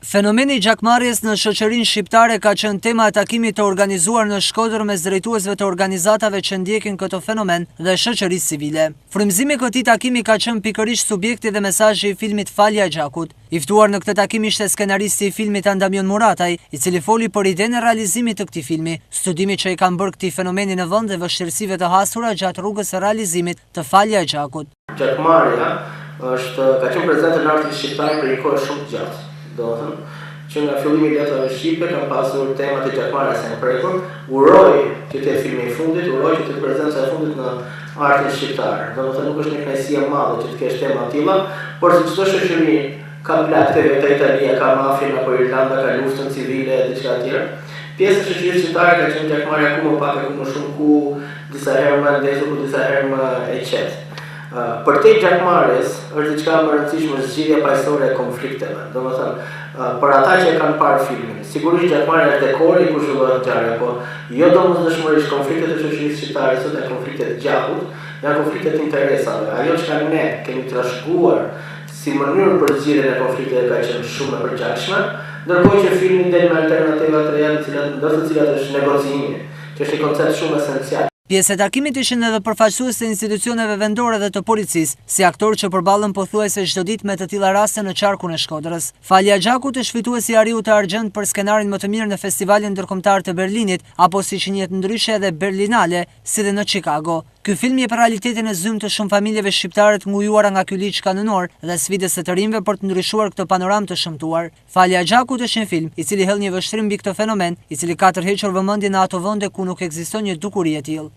Fenomeni i gjakmarrjes në shoqërinë shqiptare ka qenë tema e takimit të organizuar në Shkodër mes drejtuesve të organizatave që ndjekin këto fenomen dhe shoqërisë civile. Frymëzimi i këtij takimi ka qenë pikërisht subjekti dhe mesazhi i filmit Falja e Gjakut. I ftuar në këtë takim ishte skenaristi i filmit Andamion Murataj, i cili foli për idenë e realizimit të këtij filmi, studimi që i kanë bërë këtij fenomeni në vend dhe vështirësive të hasura gjatë rrugës së realizimit të Falja e Gjakut. Gjakmarrja ka qenë prezente në artin shqiptar për një kohë shumë të gjatë. Që nga fillimi i letërave shqipe kanë pasur temat e gjakmarrjes në prekur, uroj që të filmi i fundit, uroj që të prezenca e fundit në artin shqiptar. Nuk është një kënaqësi e madhe që të kesh tema të tilla, por si çdo shoqëri ka plagë vetë Italia, ka mafien apo Irlanda, ka luftën civile e diçka tjetër. Pjesë e shoqërisë shqiptare ka qenë gjakmarrja ku më pak e ku më shumë, ku disa herë më ndezur, ku disa herë më e qetë. Për te gjakmarrjes është diçka më e rëndësishme zgjidhja paqësore e konflikteve. Për ata që e kanë parë filmin, sigurisht gjakmarrja është dekori ku zhvillohet ngjarja, por jo domosdoshmërisht konfliktet e shoqërisë shqiptare sot janë konflikte të gjagut, janë konflikte të interesave. Ajo që ne kemi trashëguar si mënyrë për zgjidhjen e konflikteve ka qenë shumë e përgjithshme, ndërkohë që filmi del me alternativa të reja, ndër të cilat është negociimi, që është një koncept shumë esencial. Pjesë e takimit ishin edhe përfaqësues të institucioneve vendore dhe të policisë, si aktorë që përballen pothuajse çdo ditë me të tilla raste në qarkun e Shkodrës. Falja e Gjakut është fituesi i Ariut të Argjend për skenarin më të mirë në Festivalin Ndërkombëtar të Berlinit, apo siç njihet ndryshe edhe Berlinale, si dhe në Chicago. Ky film jep realitetin e zymë të shumë familjeve shqiptare të ngujuara nga ky ligj kanonor dhe sfidës së të rinjve për të ndryshuar këtë panoramë të shëmtuar. Falja e Gjakut është një film i cili hell një vështrim mbi këtë fenomen, i cili ka tërhequr vëmendjen në ato vende ku nuk ekziston një dukuri e tillë.